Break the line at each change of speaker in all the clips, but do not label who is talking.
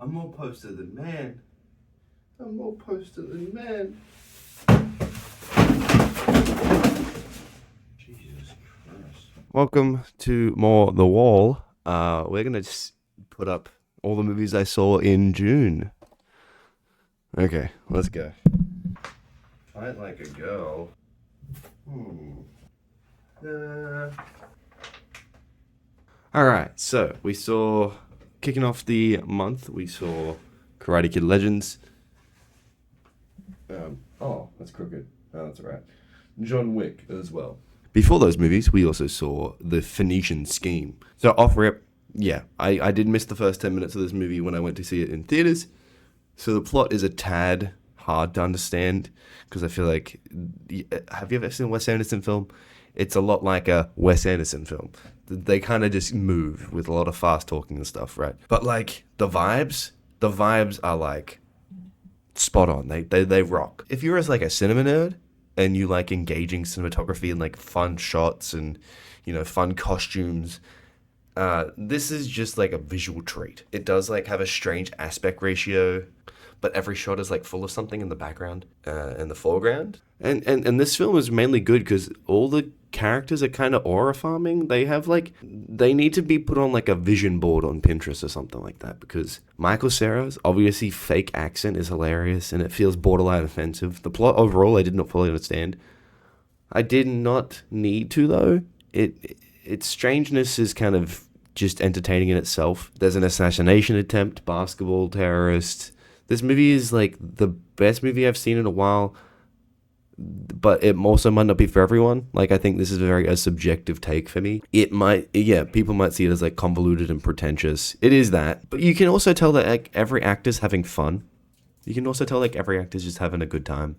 I'm more posted than man. I'm more posted than man. Jesus Christ. Welcome to More The Wall. We're going to just put up all the movies I saw in June. Okay, let's go. Fight Like a Girl. Alright, so we saw, kicking off the month, we saw Karate Kid Legends. That's crooked. Oh, that's alright. John Wick as well. Before those movies, we also saw The Phoenician Scheme. So off rip, yeah, I did miss the first 10 minutes of this movie when I went to see it in theaters. So the plot is a tad hard to understand because I feel like, have you ever seen a Wes Anderson film? It's a lot like a Wes Anderson film. They kind of just move with a lot of fast talking and stuff, right? But like the vibes are like spot on. They rock. If you're as like a cinema nerd and you like engaging cinematography and like fun shots and, you know, fun costumes, this is just like a visual treat. It does like have a strange aspect ratio, but every shot is like full of something in the background and the foreground. And this film is mainly good because all the characters are kind of aura farming. They have like, they need to be put on like a vision board on Pinterest or something like that, because Michael Cera's obviously fake accent is hilarious and it feels borderline offensive. The plot overall I did not fully understand. I did not need to though. Its strangeness is kind of just entertaining in itself. There's an assassination attempt, basketball terrorist. This movie is like the best movie I've seen in a while, but it also might not be for everyone. Like, I think this is a subjective take for me. People might see it as like convoluted and pretentious. It is that, but you can also tell that like, every actor's having fun. You can also tell like every actor's just having a good time.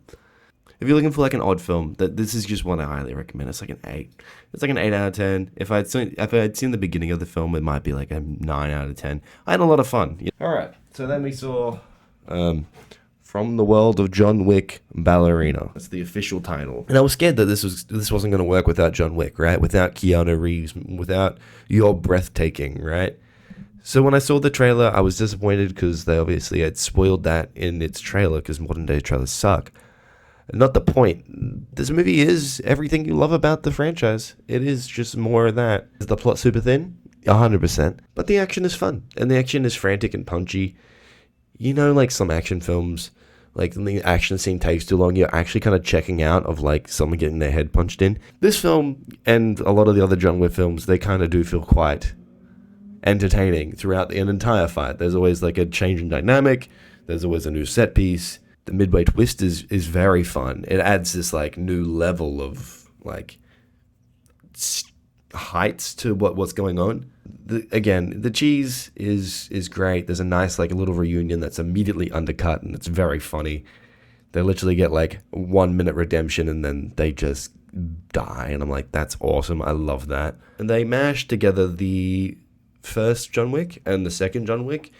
If you're looking for like an odd film, this is just one I highly recommend. It's like an 8. It's like an 8 out of 10. If I'd seen the beginning of the film, it might be like a 9 out of 10. I had a lot of fun. Yeah. All right, so then we saw From the World of John Wick, Ballerina. That's the official title. And I was scared that this wasn't going to work without John Wick, right? Without Keanu Reeves, without You're Breathtaking, right? So when I saw the trailer, I was disappointed because they obviously had spoiled that in its trailer because modern day trailers suck. Not the point. This movie is everything you love about the franchise. It is just more of that. Is the plot super thin? 100%. But the action is fun. And the action is frantic and punchy. You know, like some action films, like when the action scene takes too long, you're actually kind of checking out of like someone getting their head punched in. This film and a lot of the other John Wick films, they kind of do feel quite entertaining throughout an entire fight. There's always like a change in dynamic. There's always a new set piece. The midway twist is very fun. It adds this like new level of like heights to what's going on. The cheese is great. There's a nice like a little reunion that's immediately undercut and it's very funny. They literally get like 1 minute redemption and then they just die, and I'm like, that's awesome. I love that. And they mashed together the first John Wick and the second John Wick,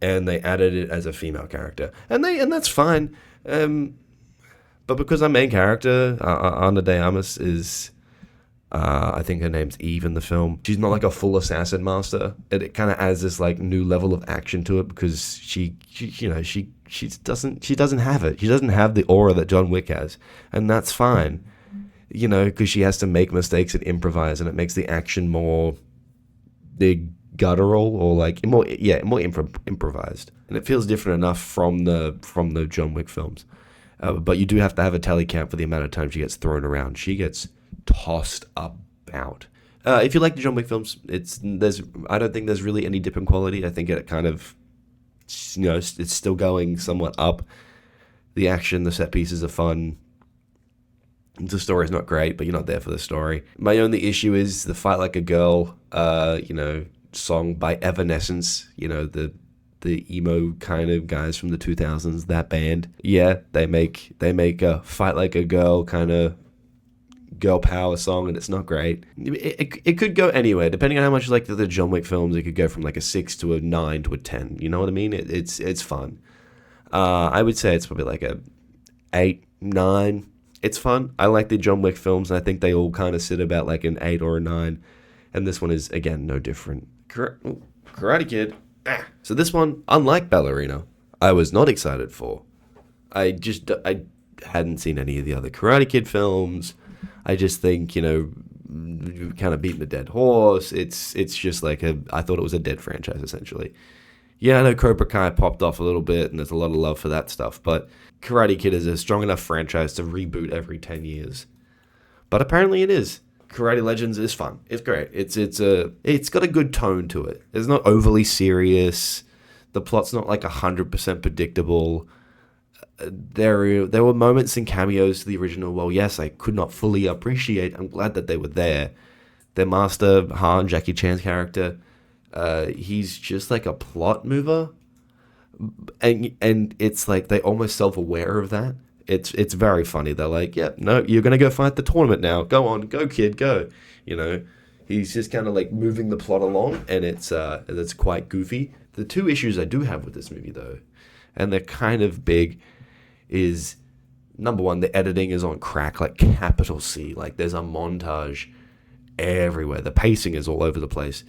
and they added it as a female character, and that's fine. But because our main character, Ana de Armas, is, I think her name's Eve in the film. She's not like a full assassin master. It kind of adds this like new level of action to it because she doesn't have it. She doesn't have the aura that John Wick has, and that's fine. You know, because she has to make mistakes and improvise, and it makes the action more guttural or like more improvised, and it feels different enough from the John Wick films. But you do have to have a tally count for the amount of time she gets thrown around. She gets tossed about. If you like the John Wick films, I don't think there's really any dip in quality. I think it kind of, you know, it's still going somewhat up. The action, the set pieces are fun. The story's not great, but you're not there for the story. My only issue is the Fight Like a Girl, song by Evanescence, you know, the emo kind of guys from the 2000s, that band. Yeah, they make a Fight Like a Girl kind of girl power song, and it's not great. It could go anywhere, depending on how much you like the John Wick films. It could go from like a 6 to a 9 to a 10. You know what I mean? It's fun. I would say it's probably like a 8, 9. It's fun. I like the John Wick films, and I think they all kind of sit about like an 8 or a 9. And this one is, again, no different. Karate Kid. So this one, unlike Ballerina, I was not excited for. I hadn't seen any of the other Karate Kid films. I just think, you've kind of beaten a dead horse. It's just like I thought it was a dead franchise, essentially. Yeah, I know Cobra Kai popped off a little bit, and there's a lot of love for that stuff, but Karate Kid is a strong enough franchise to reboot every 10 years. But apparently it is. Karate Legends is fun. It's great. It's got a good tone to it. It's not overly serious. The plot's not like 100% predictable. There were moments and cameos to the original. Well, yes, I could not fully appreciate. I'm glad that they were there. Their master, Han, Jackie Chan's character, he's just like a plot mover, and it's like they almost self-aware of that. It's very funny. They're like, yeah, no, you're gonna go fight the tournament now. Go on, go kid, go. He's just kind of like moving the plot along, and it's quite goofy. The two issues I do have with this movie though, and they're kind of big, is number one, the editing is on crack, like capital C. Like there's a montage everywhere. The pacing is all over the place.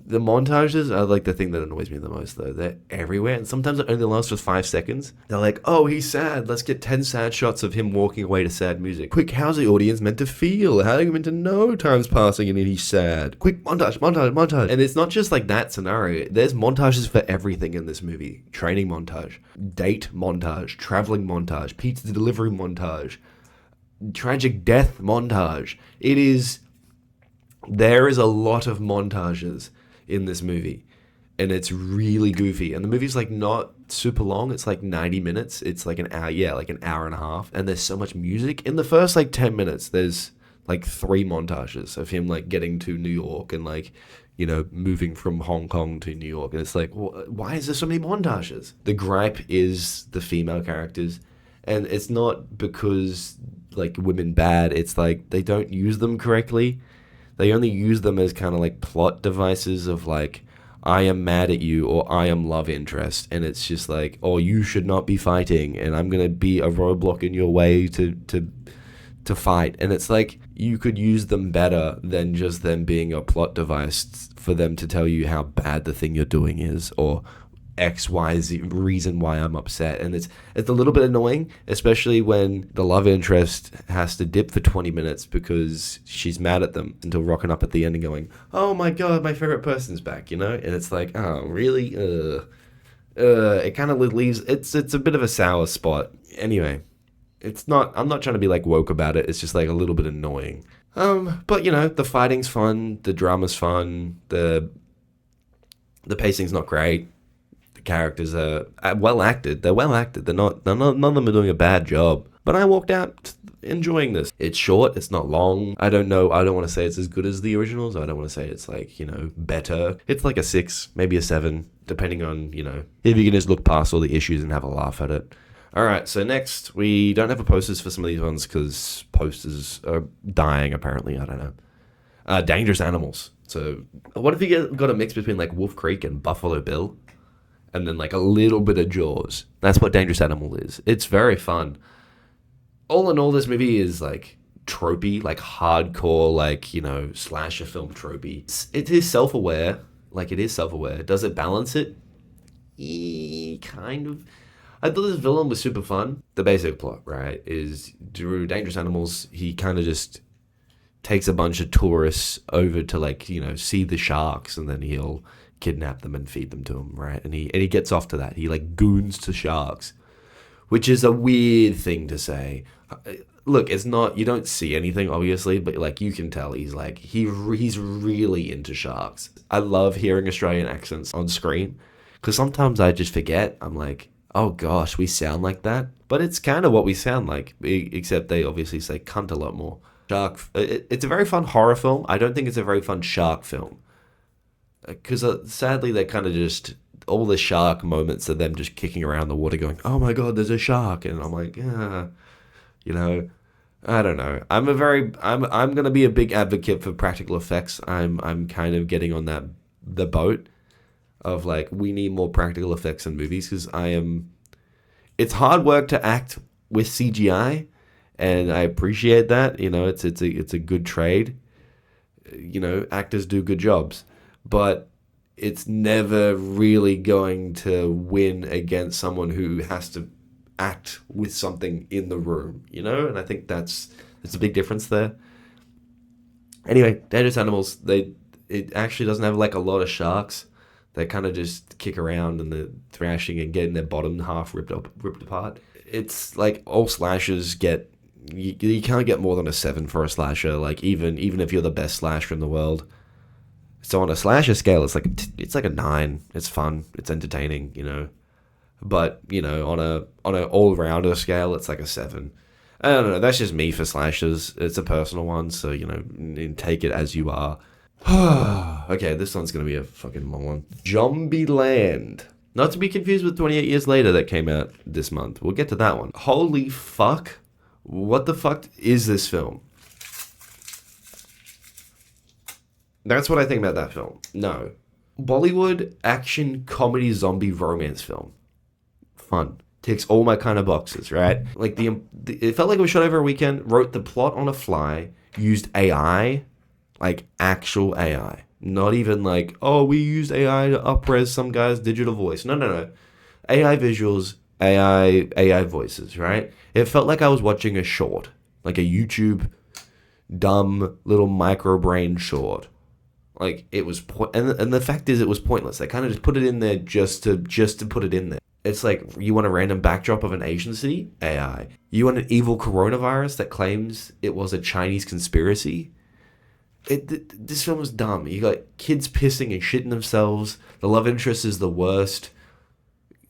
The montages are like the thing that annoys me the most, though. They're everywhere, and sometimes it only lasts for 5 seconds. They're like, oh, he's sad. Let's get 10 sad shots of him walking away to sad music. Quick, how's the audience meant to feel? How are you meant to know time's passing and he's sad? Quick, montage. And it's not just like that scenario. There's montages for everything in this movie. Training montage, date montage, traveling montage, pizza delivery montage, tragic death montage. There is a lot of montages in this movie, and it's really goofy, and the movie's like not super long. It's like 90 minutes. It's like an hour, like an hour and a half, and there's so much music. In the first like 10 minutes there's like 3 montages of him like getting to New York and like moving from Hong Kong to New York, and it's like, why is there so many montages? The gripe is the female characters, and it's not because like women bad, it's like they don't use them correctly. They only use them as kind of like plot devices of like, I am mad at you, or I am love interest. And it's just like, oh, you should not be fighting, and I'm going to be a roadblock in your way to fight. And it's like, you could use them better than just them being a plot device for them to tell you how bad the thing you're doing is, or X, Y, Z reason why I'm upset. And it's a little bit annoying, especially when the love interest has to dip for 20 minutes because she's mad at them, until rocking up at the end and going, oh my god, my favorite person's back, and it's like, oh really? It kind of leaves, it's a bit of a sour spot. Anyway, I'm not trying to be like woke about it, it's just like a little bit annoying. But the fighting's fun, the drama's fun, the pacing's not great. Characters are well acted. They're well acted. None of them are doing a bad job. But I walked out enjoying this. It's short. It's not long. I don't want to say it's as good as the originals. I don't want to say it's like, better. It's like a 6, maybe a 7, depending on, if you can just look past all the issues and have a laugh at it. All right, so next, we don't have a posters for some of these ones because posters are dying, apparently. I don't know. Dangerous Animals. So what if you got a mix between like Wolf Creek and Buffalo Bill? And then like a little bit of Jaws. That's what Dangerous Animal is. It's very fun. All in all, this movie is like tropey, like hardcore, like, slasher film tropey. It is self-aware. Like, it is self-aware. Does it balance it? Kind of. I thought this villain was super fun. The basic plot, right, is through Dangerous Animals, he kind of just takes a bunch of tourists over to like, see the sharks, and then he'll kidnap them and feed them to him, right? And he gets off to that. He like goons to sharks, which is a weird thing to say. Look, it's not, you don't see anything obviously, but like you can tell he's like he's really into sharks. I love hearing Australian accents on screen because sometimes I just forget. I'm like, oh gosh, we sound like that, but it's kind of what we sound like, except they obviously say cunt a lot more. It's a very fun horror film. I don't think it's a very fun shark film. Because sadly, they're kind of just, all the shark moments are them just kicking around the water going, oh my god, there's a shark. And I'm like, I don't know. I'm going to be a big advocate for practical effects. I'm kind of getting on the boat of like, we need more practical effects in movies because it's hard work to act with CGI. And I appreciate that. It's a good trade. Actors do good jobs. But it's never really going to win against someone who has to act with something in the room, you know? And I think that's a big difference there. Anyway, Dangerous Animals, it actually doesn't have like a lot of sharks. They kind of just kick around and they're thrashing and getting their bottom half ripped apart. It's like all slashers get, you can't get more than a 7 for a slasher, like even if you're the best slasher in the world. So on a slasher scale, it's like a 9. It's fun, it's entertaining, you know. But you know, on a all rounder scale, it's like a 7. I don't know. That's just me for slashers. It's a personal one, so you know, take it as you are. Okay, this one's gonna be a fucking long one. Zombieland. Not to be confused with 28 Years Later that came out this month. We'll get to that one. Holy fuck. What the fuck is this film? That's what I think about that film. No. Bollywood action comedy zombie romance film. Fun. Ticks all my kind of boxes, right? Like it felt like it was shot over a weekend, wrote the plot on a fly, used AI, like actual AI. Not even like, oh, we used AI to up-res some guy's digital voice. No. AI visuals, AI voices, right? It felt like I was watching a short, like a YouTube dumb little micro brain short. Like it was, and the fact is, it was pointless. They kind of just put it in there just to put it in there. It's like, you want a random backdrop of an Asian city? AI. You want an evil coronavirus that claims it was a Chinese conspiracy? This film is dumb. You got kids pissing and shitting themselves. The love interest is the worst.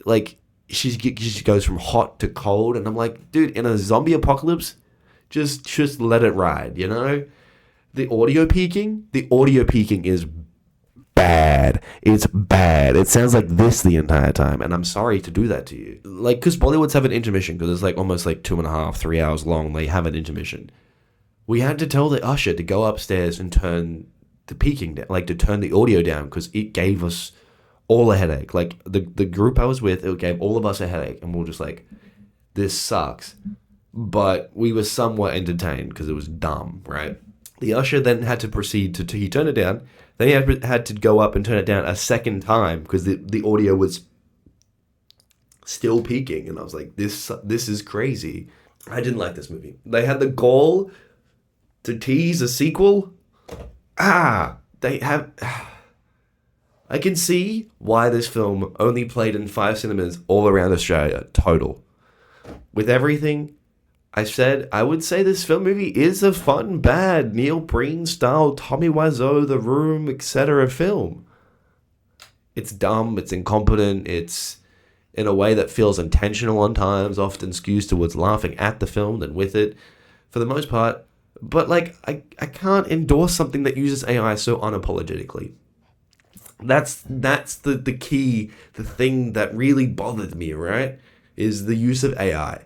Like, she goes from hot to cold, and I'm like, dude, in a zombie apocalypse, just let it ride, you know? The audio peaking is bad. It's bad. It sounds like this the entire time, and I'm sorry to do that to you. Like, because Bollywoods have an intermission, because it's like almost like 2.5, 3 hours long. They have an intermission. We had to tell the usher to go upstairs and turn the peaking down, like to turn the audio down, because it gave us all a headache. Like the group I was with, it gave all of us a headache, and we were just like, this sucks. But we were somewhat entertained because it was dumb, right? The usher then had to proceed to he turned it down. Then he had to go up and turn it down a second time because the audio was still peaking, and I was like, this is crazy. I didn't like this movie. They had the goal to tease a sequel. They have. I can see why this film only played in 5 cinemas all around Australia total. With everything I said, I would say this film movie is a fun, bad, Neil Breen style, Tommy Wiseau, The Room, etc. film. It's dumb, it's incompetent, it's in a way that feels intentional on times, often skews towards laughing at the film than with it, for the most part. But like, I can't endorse something that uses AI so unapologetically. That's the key, the thing that really bothered me, right? Is the use of AI.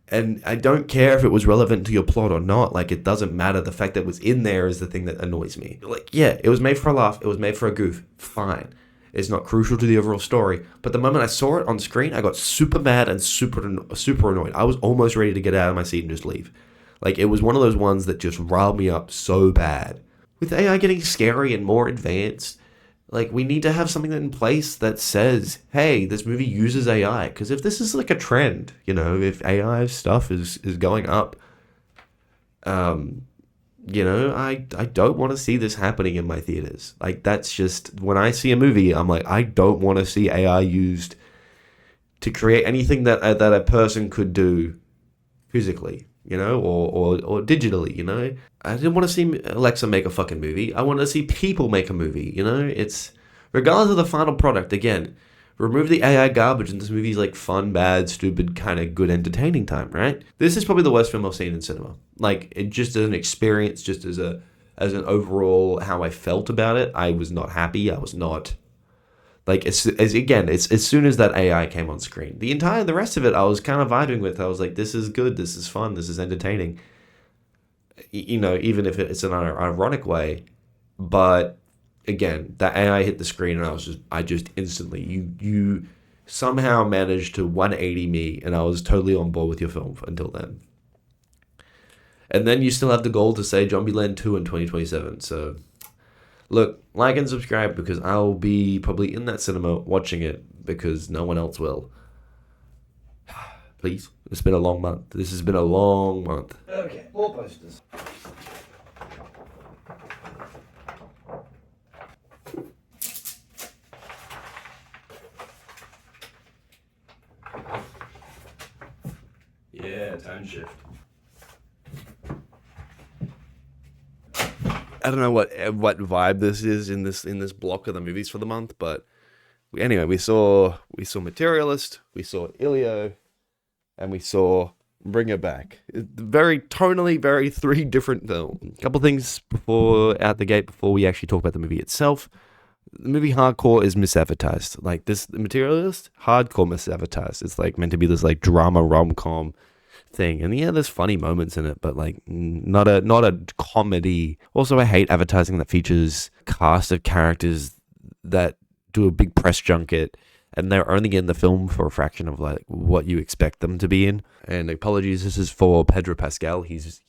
And I don't care if it was relevant to your plot or not. Like, it doesn't matter. The fact that it was in there is the thing that annoys me. Like, yeah, it was made for a laugh. It was made for a goof. Fine. It's not crucial to the overall story. But the moment I saw it on screen, I got super mad and super annoyed. I was almost ready to get out of my seat and just leave. Like, it was one of those ones that just riled me up so bad. With AI getting scary and more advanced, like, we need to have something in place that says, hey, this movie uses AI. Because if this is like a trend, you know, if AI stuff is going up, you know, I don't want to see this happening in my theaters. Like, that's just, when I see a movie, I'm like, I don't want to see AI used to create anything that a person could do physically, you know, or digitally, you know. I didn't want to see Alexa make a fucking movie. I wanted to see people make a movie, you know. It's, regardless of the final product, again, remove the AI garbage and this movie's like fun, bad, stupid, kind of good, entertaining time, right? This is probably the worst film I've seen in cinema. Like, it just as an experience, just as an overall, how I felt about it, I was not happy. I was not, like, as soon as that AI came on screen, the rest of it, I was kind of vibing with. I was like, this is good, this is fun, this is entertaining. You know, even if it's an ironic way. But again, that AI hit the screen, and I just instantly, you somehow managed to 180 me, and I was totally on board with your film until then. And then you still have the goal to say Zombieland 2 in 2027. So Look, like and subscribe because I'll be probably in that cinema watching it because no one else will. Please. It's been a long month. This has been a long month. Okay, more posters. Yeah, tone shift. I don't know what vibe this is in this block of the movies for the month, but we saw Materialist, we saw Elio, and we saw Bring It Back. Very tonally, very three different films. A couple things before we actually talk about the movie itself. The movie hardcore is misadvertised. Like this, the Materialist, hardcore misadvertised. It's like meant to be this like drama rom-com thing, and yeah, there's funny moments in it, but like not a comedy. Also, I hate advertising that features cast of characters that do a big press junket and they're only in the film for a fraction of like what you expect them to be in. And apologies, this is for Pedro Pascal. He's,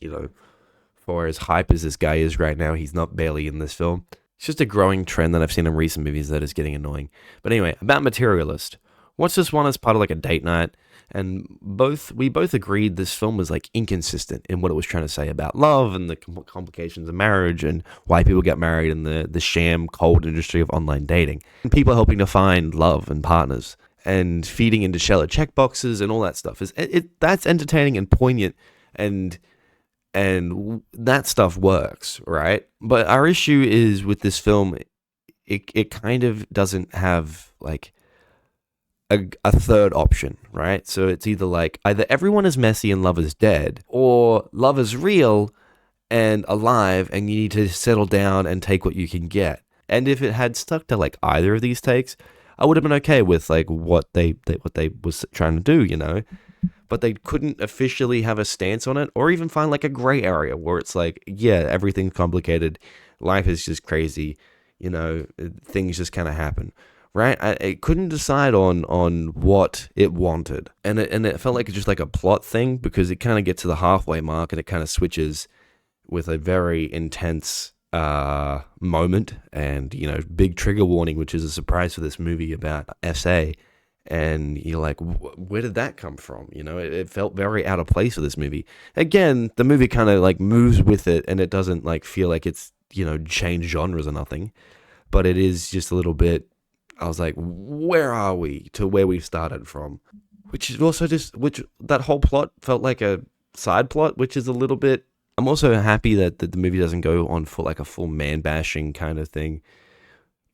for as hype as this guy is right now, he's not barely in this film. It's just a growing trend that I've seen in recent movies that is getting annoying. But anyway, about Materialist. Watched this one as part of like a date night, and we both agreed this film was like inconsistent in what it was trying to say about love and the complications of marriage and why people get married in the sham cold industry of online dating, and people helping to find love and partners and feeding into shallow checkboxes and all that stuff. That's entertaining and poignant, and that stuff works, right? But our issue is with this film, it kind of doesn't have like a third option, right? So it's either everyone is messy and love is dead, or love is real and alive and you need to settle down and take what you can get. And if it had stuck to like either of these takes, I would have been okay with like what they was trying to do, But they couldn't officially have a stance on it or even find like a gray area where it's like, yeah, everything's complicated, life is just crazy, things just kind of happen. Right, it couldn't decide on what it wanted, and it felt like it's just like a plot thing because it kind of gets to the halfway mark and it kind of switches with a very intense moment and big trigger warning, which is a surprise for this movie about SA, and you're like, where did that come from? It felt very out of place for this movie. Again, the movie kind of like moves with it, and it doesn't like feel like it's changed genres or nothing, but it is just a little bit. I was like, where are we to where we started from? Which is also that whole plot felt like a side plot, which is a little bit. I'm also happy that the movie doesn't go on for like a full man bashing kind of thing,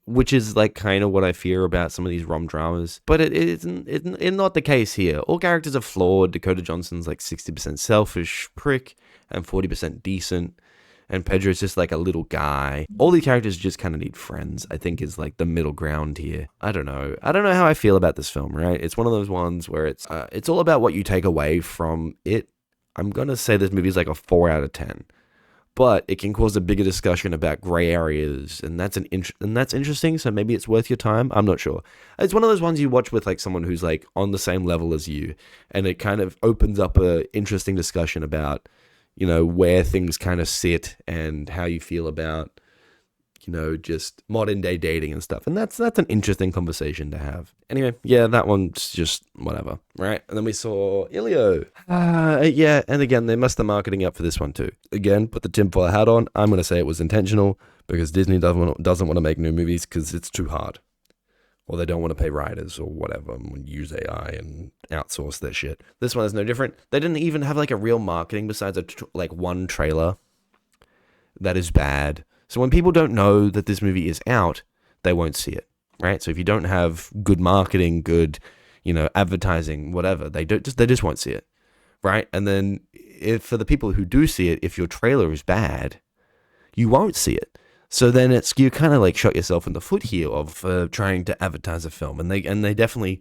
which is like kind of what I fear about some of these rom dramas. But it's not the case here. All characters are flawed. Dakota Johnson's like 60% selfish prick and 40% decent. And Pedro's just like a little guy. All these characters just kind of need friends, I think, is like the middle ground here. I don't know how I feel about this film, right? It's one of those ones where it's all about what you take away from it. I'm going to say this movie is like a 4 out of 10. But it can cause a bigger discussion about gray areas, and that's interesting, so maybe it's worth your time. I'm not sure. It's one of those ones you watch with like someone who's like on the same level as you, and it kind of opens up a interesting discussion about where things kind of sit and how you feel about, just modern day dating and stuff. And that's an interesting conversation to have. Anyway, yeah, that one's just whatever, right? And then we saw Elio. Yeah, and again, they messed the marketing up for this one too. Again, put the tinfoil hat on. I'm going to say it was intentional because Disney doesn't want to make new movies because it's too hard. Or they don't want to pay writers or whatever and use AI and outsource their shit. This one is no different. They didn't even have like a real marketing besides one trailer that is bad. So when people don't know that this movie is out, they won't see it, right? So if you don't have good marketing, good, advertising, whatever, they just won't see it, right? And then for the people who do see it, if your trailer is bad, you won't see it. So then you kind of like shot yourself in the foot here of trying to advertise a film, and they definitely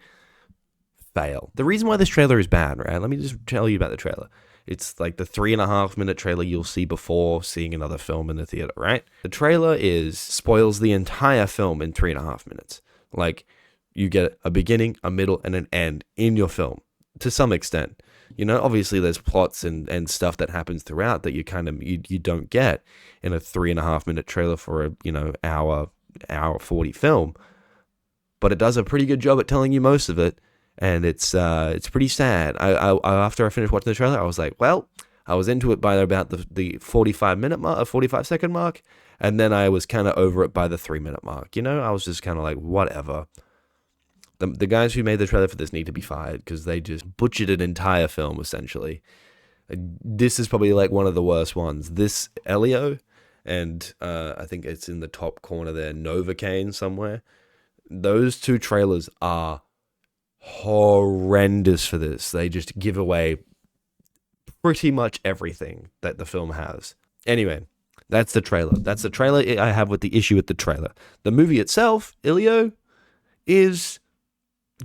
fail. The reason why this trailer is bad, right? Let me just tell you about the trailer. It's like the 3.5-minute trailer you'll see before seeing another film in the theater, right? The trailer spoils the entire film in 3.5 minutes. Like you get a beginning, a middle, and an end in your film. to some extent. You know, obviously there's plots and stuff that happens throughout that you kind of you don't get in a 3.5 minute trailer for a, you know, hour 40 film. But it does a pretty good job at telling you most of it, and it's pretty sad. I after I finished watching the trailer, I was like, well, I was into it by about the 45-minute mark, 45-second mark, and then I was kind of over it by the 3-minute mark. You know, I was just kind of like, whatever. The guys who made the trailer for this need to be fired because they just butchered an entire film, essentially. This is probably like one of the worst ones. This Elio, and I think it's in the top corner there, Novocaine somewhere. Those two trailers are horrendous for this. They just give away pretty much everything that the film has. Anyway, that's the trailer. That's the trailer I have with the issue with the trailer. The movie itself, Elio, is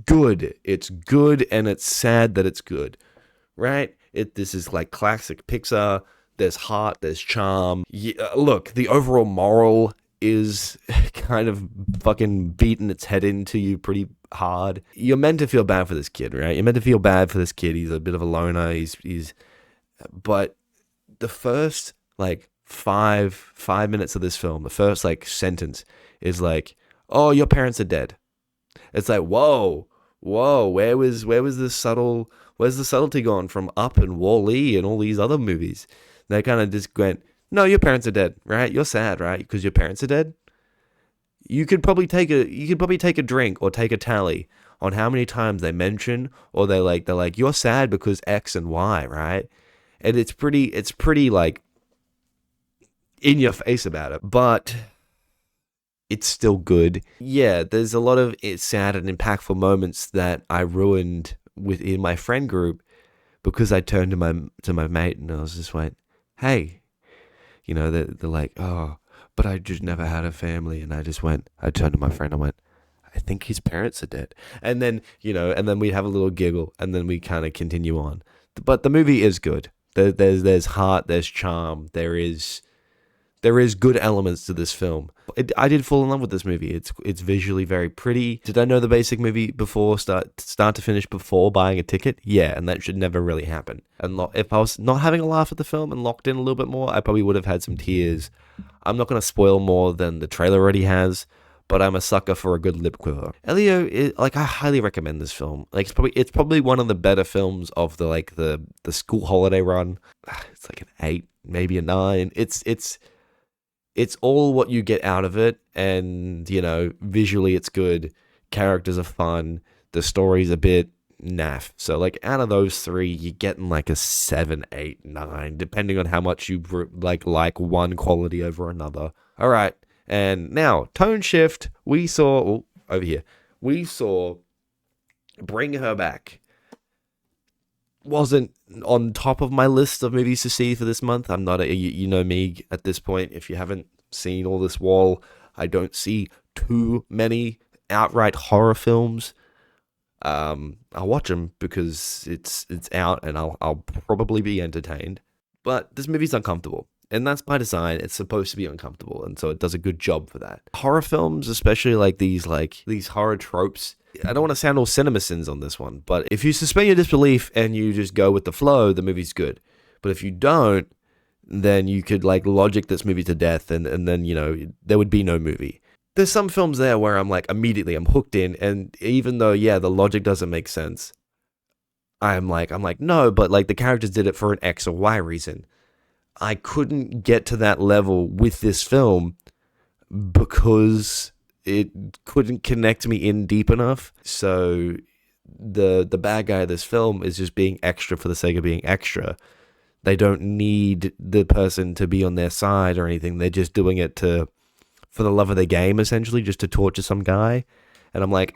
good. It's good, and it's sad that it's good, right? This is like classic Pixar. There's heart, there's charm. Look, the overall moral is kind of fucking beating its head into you pretty hard. You're meant to feel bad for this kid, right? You're meant to feel bad for this kid. He's a bit of a loner. But the first like five minutes of this film, the first like sentence is like, "Oh, your parents are dead." It's like, whoa, where's the subtlety gone from Up and Wall-E and all these other movies? They kind of just went, no, your parents are dead, right? You're sad, right? Because your parents are dead. You could probably take a drink or take a tally on how many times they mention, or they're like, you're sad because X and Y, right? And it's pretty like in your face about it, but it's still good. Yeah, there's a lot of sad and impactful moments that I ruined within my friend group because I turned to my mate and I was just like, hey, you know, they're like, oh, but I just never had a family. And I turned to my friend and went, I think his parents are dead. And then, you know, and then we have a little giggle and then we kind of continue on. But the movie is good. There's heart, there's charm, there is good elements to this film. I did fall in love with this movie. It's visually very pretty. Did I know the basic movie before start to finish before buying a ticket? Yeah, and that should never really happen. And if I was not having a laugh at the film and locked in a little bit more, I probably would have had some tears. I'm not going to spoil more than the trailer already has, but I'm a sucker for a good lip quiver. Elio, I highly recommend this film. Like it's probably one of the better films of the school holiday run. It's like an 8, maybe a 9. It's all what you get out of it, and, you know, visually it's good, characters are fun, the story's a bit naff. So, like, out of those 3, you're getting like a 7, 8, 9, depending on how much you like one quality over another. All right, and now, tone shift, we saw Bring Her Back. Wasn't on top of my list of movies to see for this month. I'm not you know me at this point. If you haven't seen all this wall, I don't see too many outright horror films. I'll watch them because it's out and I'll probably be entertained. But this movie's uncomfortable, and that's by design. It's supposed to be uncomfortable, and so it does a good job for that. Horror films, especially like these horror tropes. I don't want to sound all CinemaSins on this one, but if you suspend your disbelief and you just go with the flow, the movie's good. But if you don't, then you could like logic this movie to death, and then, you know, there would be no movie. There's some films there where I'm like, immediately I'm hooked in, and even though, yeah, the logic doesn't make sense, I'm like, no, but like the characters did it for an X or Y reason. I couldn't get to that level with this film because it couldn't connect me in deep enough. So the bad guy of this film is just being extra for the sake of being extra. They don't need the person to be on their side or anything. They're just doing it for the love of the game, essentially, just to torture some guy. And I'm like,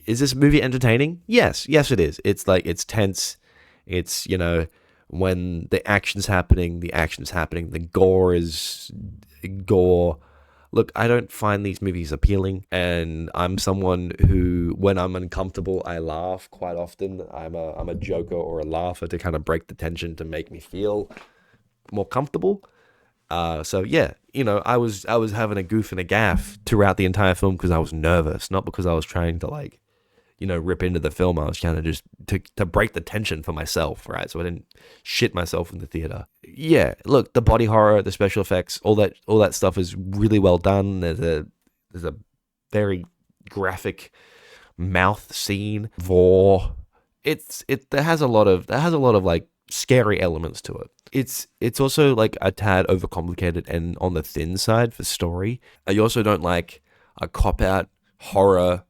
is this movie entertaining? Yes it is. It's like, it's tense. It's, you know, when the action's happening, the gore is gore. Look, I don't find these movies appealing, and I'm someone who, when I'm uncomfortable, I laugh quite often. I'm a joker or a laugher to kind of break the tension to make me feel more comfortable. So yeah, you know, I was having a goof and a gaff throughout the entire film because I was nervous, not because I was trying to like, rip into the film. I was kind of just to break the tension for myself, right? So I didn't shit myself in the theater. Yeah, look, the body horror, the special effects, all that stuff is really well done. There's a very graphic mouth scene, gore. It has a lot of like scary elements to it. It's also like a tad overcomplicated and on the thin side for story. I also don't like a cop out horror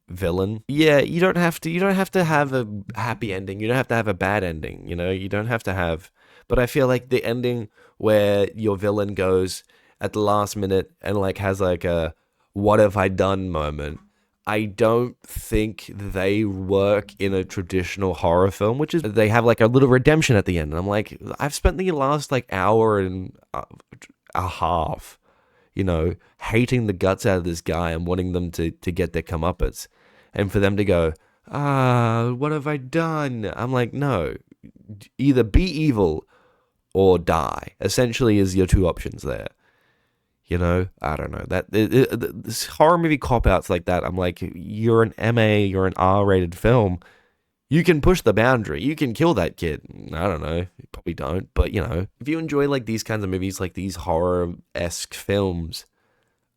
villain. Yeah, you don't have to have a happy ending. You don't have to have a bad ending, you don't have to have, but I feel like the ending where your villain goes at the last minute and like has like a what have I done moment, I don't think they work in a traditional horror film, which is they have like a little redemption at the end. And I'm like, I've spent the last like hour and a half, hating the guts out of this guy and wanting them to get their comeuppance. And for them to go, what have I done? I'm like, no, either be evil or die, essentially is your two options there. I don't know. This horror movie cop-outs like that, I'm like, you're an MA, you're an R-rated film. You can push the boundary. You can kill that kid. I don't know. You probably don't. But, if you enjoy like these kinds of movies, like these horror-esque films,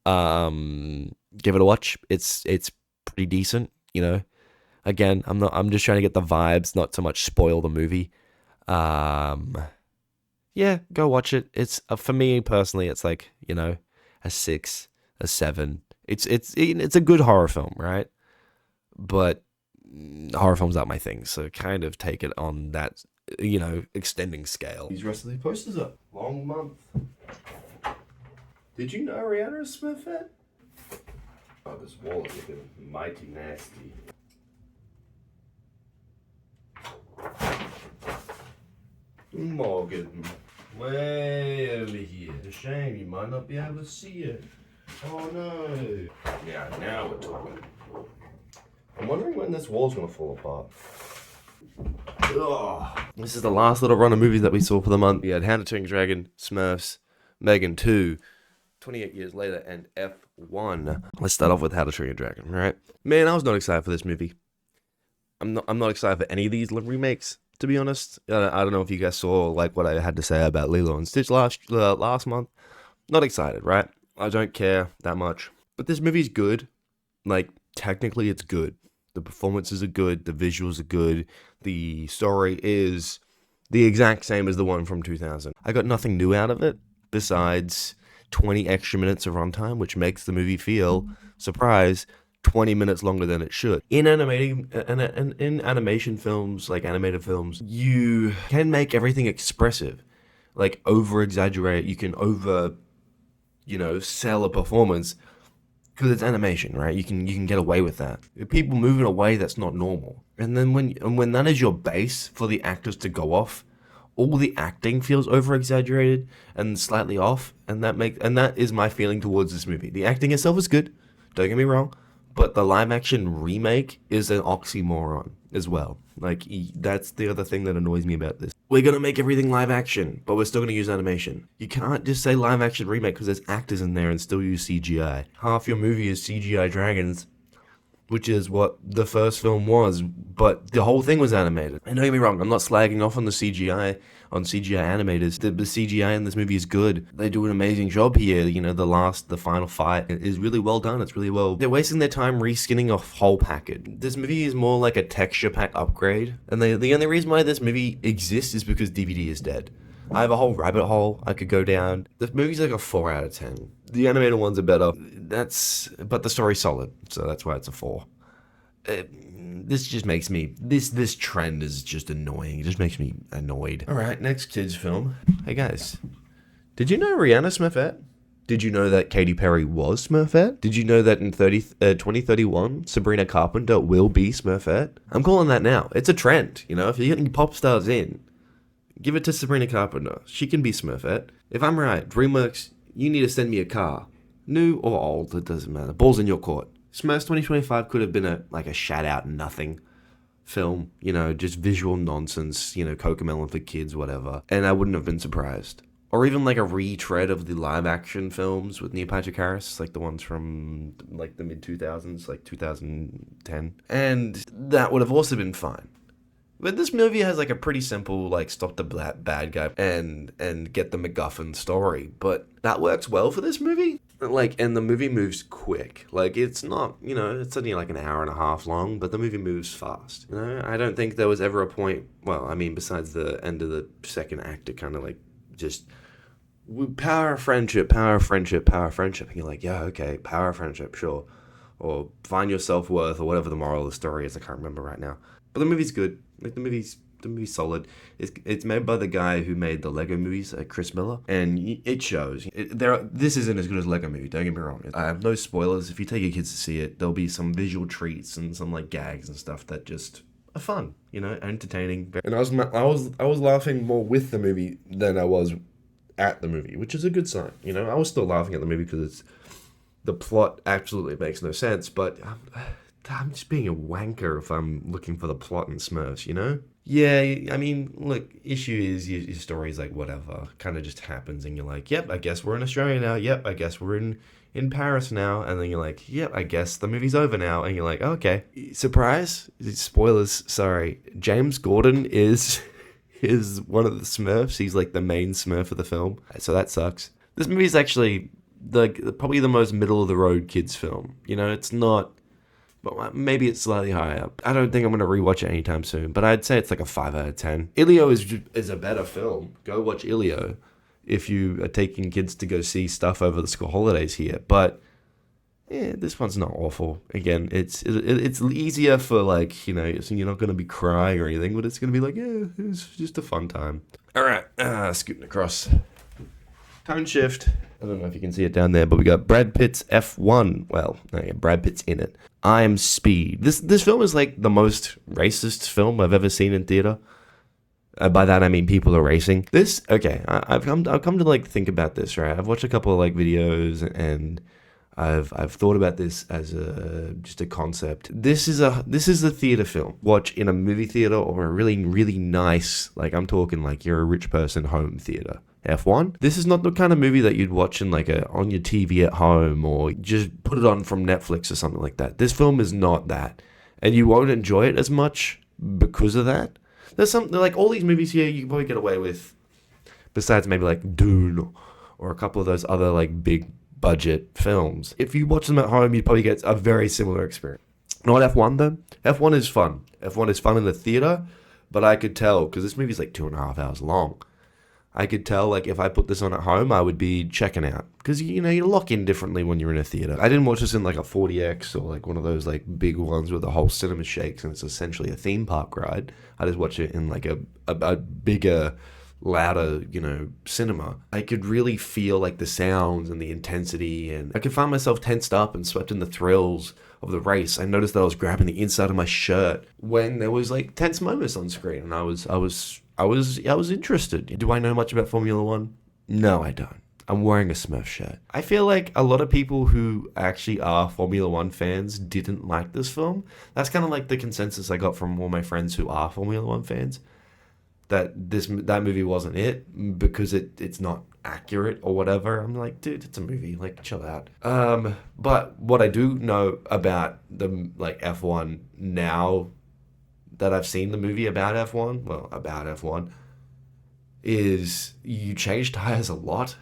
give it a watch. It's pretty decent, Again, I'm just trying to get the vibes, not so much spoil the movie. Yeah, go watch it. It's for me personally, it's like, a 6, a 7. It's a good horror film, right? But horror films aren't my thing, so kind of take it on that, extending scale. These rest of the posters up. Long month. Did you know Rihanna's Smurfette? Oh, this wall is looking mighty nasty. Morgan, way over here. It's a shame you might not be able to see it. Oh no. Yeah, now we're talking. I'm wondering when this wall's gonna fall apart. Ugh. This is the last little run of movies that we saw for the month. We had How to Train Your Dragon, Smurfs, Megan 2, 28 Years Later, and F1. Let's start off with How to Train Your Dragon, right? Man, I was not excited for this movie. I'm not excited for any of these remakes, to be honest. I don't know if you guys saw like what I had to say about Lilo and Stitch last month. Not excited, right? I don't care that much. But this movie's good. Like, technically it's good. The performances are good. The visuals are good. The story is the exact same as the one from 2000. I got nothing new out of it besides 20 extra minutes of runtime, which makes the movie feel, surprise, 20 minutes longer than it should. In animation films, like animated films, you can make everything expressive, like over-exaggerate. You can sell a performance because it's animation, right? You can get away with that. People move in a way that's not normal. And then when that is your base for the actors to go off, all the acting feels over-exaggerated and slightly off, and that is my feeling towards this movie. The acting itself is good, don't get me wrong, but the live-action remake is an oxymoron as well. Like, that's the other thing that annoys me about this. We're gonna make everything live-action, but we're still gonna use animation. You can't just say live-action remake because there's actors in there and still use CGI. Half your movie is CGI dragons, which is what the first film was, but the whole thing was animated. And don't get me wrong, I'm not slagging off on the CGI, on CGI animators. The CGI in this movie is good. They do an amazing job here. The final fight is really well done. It's really well. They're wasting their time reskinning a whole package. This movie is more like a texture pack upgrade. And the only reason why this movie exists is because DVD is dead. I have a whole rabbit hole I could go down. The movie's like a 4 out of 10. The animated ones are better. But the story's solid, so that's why it's a 4. This just makes me... This trend is just annoying. It just makes me annoyed. Alright, next kids film. Hey guys, did you know Rihanna Smurfette? Did you know that Katy Perry was Smurfette? Did you know that in 2031, Sabrina Carpenter will be Smurfette? I'm calling that now. It's a trend, if you're getting pop stars in, give it to Sabrina Carpenter. She can be Smurfette. If I'm right, DreamWorks, you need to send me a car. New or old, it doesn't matter. Ball's in your court. Smurfs 2025 could have been a shout-out nothing film. Just visual nonsense, Cocomelon for kids, whatever. And I wouldn't have been surprised. Or even like a retread of the live action films with Neil Patrick Harris, like the ones from like the mid 2000s, like 2010. And that would have also been fine. But this movie has like a pretty simple like stop the bad guy and get the MacGuffin story. But that works well for this movie. Like, and the movie moves quick. Like, it's not, it's only like an hour and a half long, but the movie moves fast. I don't think there was ever a point, well, I mean, besides the end of the second act, it kind of like just power of friendship, power of friendship, power of friendship. And you're like, yeah, okay, power of friendship, sure. Or find your self-worth, or whatever the moral of the story is. I can't remember right now. But the movie's good. Like, the movie's solid. It's made by the guy who made the Lego movies, Chris Miller, and it shows. This isn't as good as Lego movie. Don't get me wrong. I have no spoilers. If you take your kids to see it, there'll be some visual treats and some like gags and stuff that just are fun, entertaining. And I was laughing more with the movie than I was at the movie, which is a good sign. I was still laughing at the movie because the plot absolutely makes no sense, but I'm just being a wanker if I'm looking for the plot in Smurfs, Yeah, I mean, look, issue is your story's like whatever, kind of just happens, and you're like, yep, I guess we're in Australia now, yep, I guess we're in Paris now, and then you're like, yep, I guess the movie's over now, and you're like, okay. Surprise, spoilers, sorry, James Gordon is one of the Smurfs. He's like the main Smurf of the film, so that sucks. This movie's actually probably the most middle of the road kids film. It's not, but maybe it's slightly higher. I don't think I'm going to rewatch it anytime soon, but I'd say it's like a 5 out of 10. Elio is a better film. Go watch Elio if you are taking kids to go see stuff over the school holidays here. But yeah, this one's not awful. Again, it's easier for like, so you're not going to be crying or anything, but it's going to be like, yeah, it's just a fun time. All right, scooting across. Tone shift. I don't know if you can see it down there, but we got Brad Pitt's F1. Well, no, yeah, Brad Pitt's in it. I Am Speed. This film is like the most racist film I've ever seen in theater. By that I mean people are racing. I've come to like think about this, right? I've watched a couple of like videos and I've thought about this as just a concept. This is a theater film. Watch in a movie theater or a really, really nice, like I'm talking like you're a rich person home theater. F1. This is not the kind of movie that you'd watch in like on your TV at home or just put it on from Netflix or something like that. This film is not that, and you won't enjoy it as much because of that. There's something like all these movies here you can probably get away with, besides maybe like Dune or a couple of those other like big budget films. If you watch them at home, you'd probably get a very similar experience. Not F1 though. F1 is fun. F1 is fun in the theater, but I could tell because this movie's like 2.5 hours long. I could tell, like, if I put this on at home, I would be checking out. Because, you lock in differently when you're in a theater. I didn't watch this in, like, a 40X or, like, one of those, like, big ones where the whole cinema shakes and it's essentially a theme park ride. I just watch it in, like, a bigger, louder, cinema. I could really feel, like, the sounds and the intensity. And I could find myself tensed up and swept in the thrills of the race. I noticed that I was grabbing the inside of my shirt when there was, like, tense moments on screen. And I was interested. Do I know much about Formula One? No, I don't. I'm wearing a Smurf shirt. I feel like a lot of people who actually are Formula One fans didn't like this film. That's kind of like the consensus I got from all my friends who are Formula One fans. That movie wasn't it because it's not accurate or whatever. I'm like, dude, it's a movie. Like, chill out. But what I do know about the like F1 now that I've seen the movie about F1, is you change tires a lot.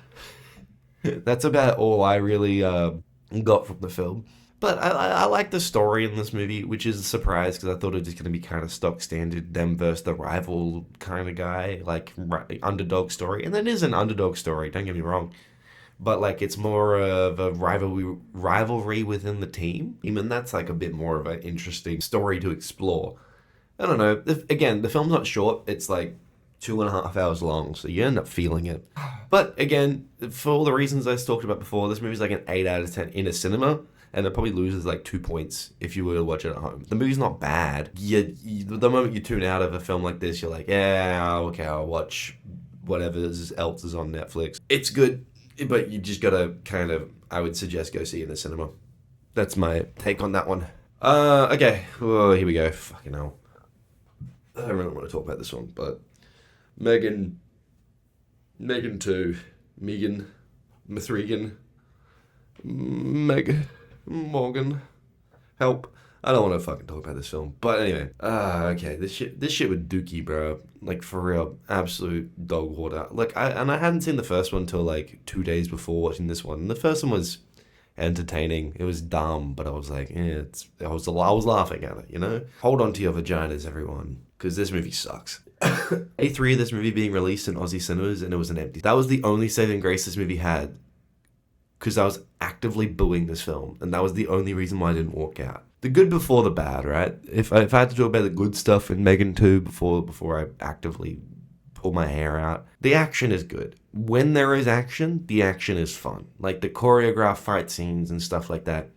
That's about all I really got from the film. But I like the story in this movie, which is a surprise because I thought it was just going to be kind of stock standard, them versus the rival kind of guy, like underdog story. And that is an underdog story, don't get me wrong. But like it's more of a rivalry within the team. Even that's like a bit more of an interesting story to explore. I don't know. Again, the film's not short. It's like 2.5 hours long, so you end up feeling it. But again, for all the reasons I talked about before, this movie's like an 8 out of 10 in a cinema, and it probably loses like 2 points if you were to watch it at home. The movie's not bad. The moment you tune out of a film like this, you're like, yeah, okay, I'll watch whatever else is on Netflix. It's good, but you just gotta kind of, I would suggest go see it in the cinema. That's my take on that one. Okay, here we go. Fucking hell. I don't really want to talk about this one, but Megan 2. Megan, Mithrigan, Meg, Morgan, help. I don't want to fucking talk about this film. But anyway, okay, this shit with Dookie, bro. Like, for real, absolute dog water. Like, I hadn't seen the first one till like 2 days before watching this one. And the first one was entertaining. It was dumb, but I was like, I was laughing at it, you know? Hold on to your vaginas, everyone, because this movie sucks. A3 of this movie being released in Aussie cinemas, and it was an empty. That was the only saving grace this movie had, because I was actively booing this film, and that was the only reason why I didn't walk out. The good before the bad, right? If I had to talk about the good stuff in Megan 2 before I actively pull my hair out, the action is good. When there is action, the action is fun. Like, the choreographed fight scenes and stuff like that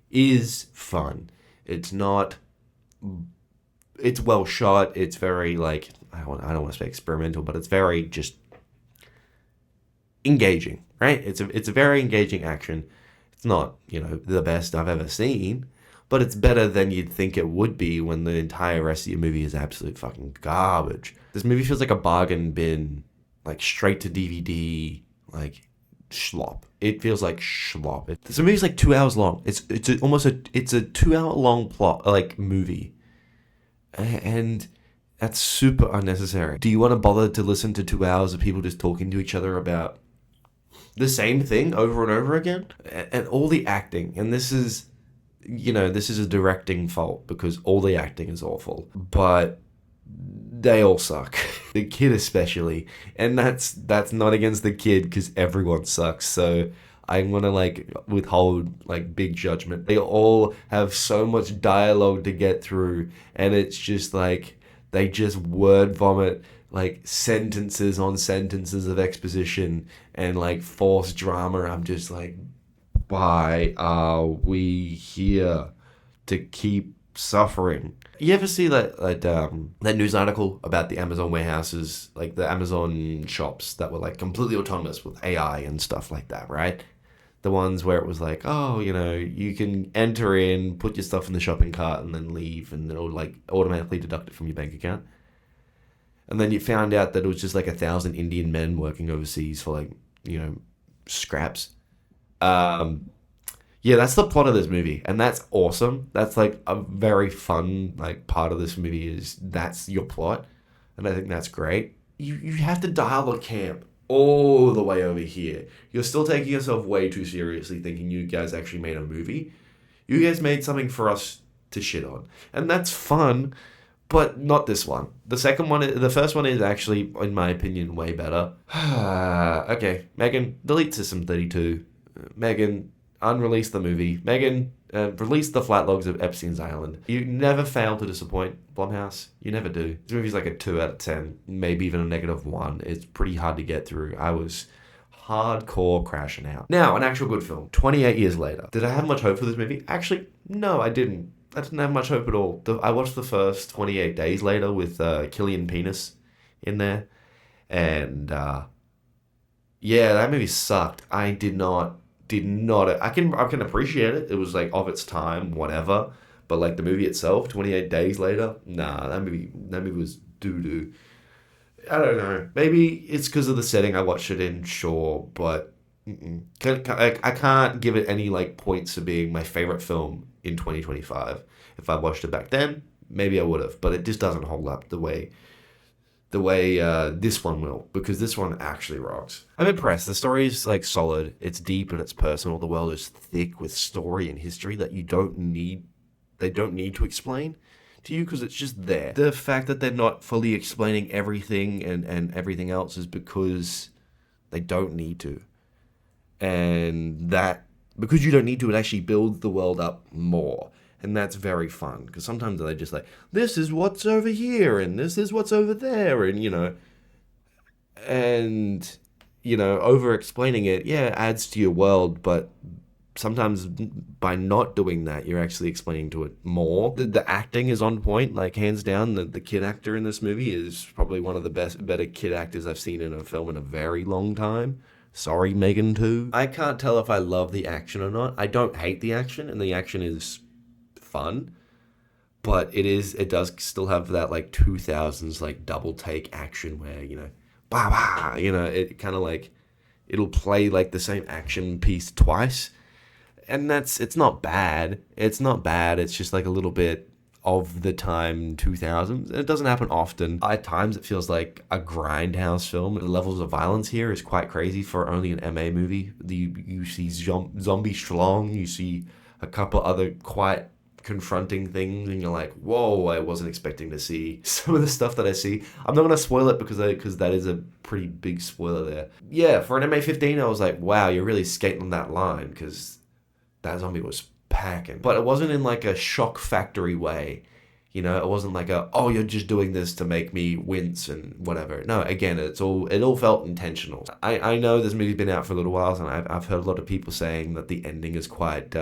is fun. It's not... It's well shot. It's very, like... I don't want to say experimental, but it's very just... engaging, right? It's a very engaging action. It's not, the best I've ever seen, but it's better than you'd think it would be when the entire rest of your movie is absolute fucking garbage. This movie feels like a bargain bin, like straight to DVD, like schlop. It feels like schlop. This movie's like 2 hours long. It's a 2 hour long plot, like movie, and that's super unnecessary. Do you want to bother to listen to 2 hours of people just talking to each other about the same thing over and over again? And all the acting, and this is a directing fault because all the acting is awful, but they all suck. The kid especially, and that's not against the kid because everyone sucks, so I'm gonna withhold big judgment. They all have so much dialogue to get through, and it's just they just word vomit sentences on sentences of exposition and forced drama. I'm just why are we here to keep suffering? You ever see that news article about the Amazon warehouses, the Amazon shops that were completely autonomous with AI and stuff like that, right? The ones where it was you can enter in, put your stuff in the shopping cart and then leave, and it'll automatically deduct it from your bank account. And then you found out that it was just 1,000 Indian men working overseas for scraps. Yeah, that's the plot of this movie, and that's awesome. That's a very fun part of this movie is that's your plot, and I think that's great. You have to dial the camp all the way over here. You're still taking yourself way too seriously, thinking you guys actually made a movie. You guys made something for us to shit on, and that's fun. But not this one. The first one is actually, in my opinion, way better. Okay, Megan, delete System 32. Megan, unrelease the movie. Megan, release the flat logs of Epstein's Island. You never fail to disappoint, Blumhouse. You never do. This movie's a 2 out of 10, maybe even a -1. It's pretty hard to get through. I was hardcore crashing out. Now, an actual good film. 28 years later. Did I have much hope for this movie? Actually, no, I didn't. I didn't have much hope at all. I watched the first 28 Days Later with Killian Penis in there. And, yeah, that movie sucked. I did not. I can appreciate it. It was, of its time, whatever. But, the movie itself, 28 Days Later, nah, that movie was doo-doo. I don't know. Maybe it's because of the setting I watched it in, sure, but I can't give it any, points for being my favorite film in 2025. If I watched it back then, maybe I would have, but it just doesn't hold up the way this one will, because this one actually rocks. I'm impressed. The story is solid. It's deep and it's personal. The world is thick with story and history that they don't need to explain to you because it's just there. The fact that they're not fully explaining everything and everything else is because they don't need to. And that, because you don't need to, it actually builds the world up more. And that's very fun, because sometimes they're just this is what's over here, and this is what's over there, and, over-explaining it, yeah, adds to your world, but sometimes by not doing that, you're actually explaining to it more. The acting is on point, hands down. The kid actor in this movie is probably one of the better kid actors I've seen in a film in a very long time. Sorry, Megan 2. I can't tell if I love the action or not. I don't hate the action, and the action is fun, but it does still have that 2000s double take action where bah, bah, it kind of it'll play like the same action piece twice. And it's not bad. It's not bad. It's just like a little bit of the time 2000s. And it doesn't happen often. At times it feels like a grindhouse film. The levels of violence here is quite crazy for only an MA movie. You see zombie schlong, you see a couple other quite confronting things, and you're like, whoa, I wasn't expecting to see some of the stuff that I see. I'm not going to spoil it because that is a pretty big spoiler there. Yeah, for an MA-15, I was like, wow, you're really skating on that line, because that zombie was packing. But it wasn't in like a shock factory way. You know, it wasn't like oh, you're just doing this to make me wince and whatever. No, again, it all felt intentional. I know this movie's been out for a little while, and I've heard a lot of people saying that the ending is quite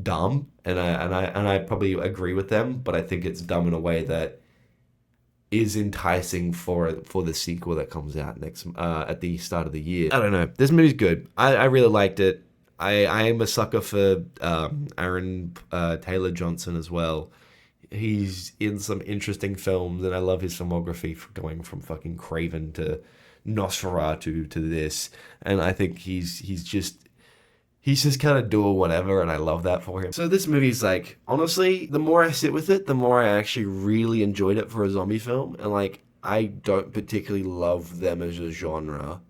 dumb, and I probably agree with them, but I think it's dumb in a way that is enticing for the sequel that comes out next at the start of the year. I don't know. This movie's good. I really liked it. I am a sucker for Aaron Taylor Johnson as well. He's in some interesting films, and I love his filmography, for going from fucking Craven to Nosferatu to this. And I think he's just kind of doing whatever, and I love that for him. So this movie's like, honestly, the more I sit with it, the more I actually really enjoyed it for a zombie film. And like, I don't particularly love them as a genre,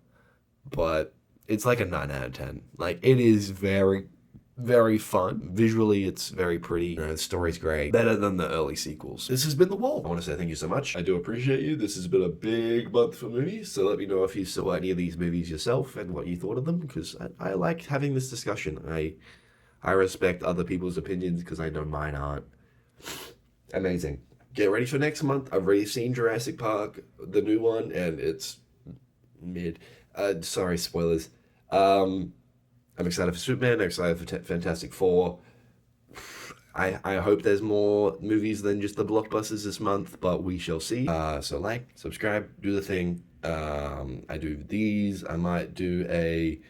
but it's like a 9 out of 10. Like, it is very, very fun. Visually, it's very pretty. You know, the story's great. Better than the early sequels. This has been The Wall. I want to say thank you so much. I do appreciate you. This has been a big month for movies, so let me know if you saw any of these movies yourself and what you thought of them, because I like having this discussion. I respect other people's opinions, because I know mine aren't. Amazing. Get ready for next month. I've already seen Jurassic Park, the new one, and it's mid. Sorry, spoilers. I'm excited for Superman. I'm excited for Fantastic Four. I hope there's more movies than just the blockbusters this month, but we shall see. So like, subscribe, do the thing. I do these. I might do a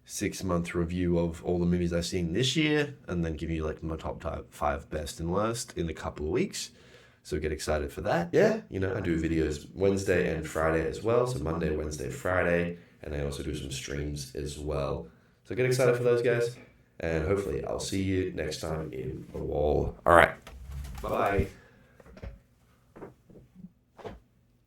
6-month review of all the movies I've seen this year, and then give you like my top 5 best and worst in a couple of weeks. So get excited for that. Yeah, you know, I do videos Wednesday and Friday as well. So Monday, Wednesday, Friday. And I also do some streams as well. So get excited for those guys. And hopefully I'll see you next time in The Wall. All right.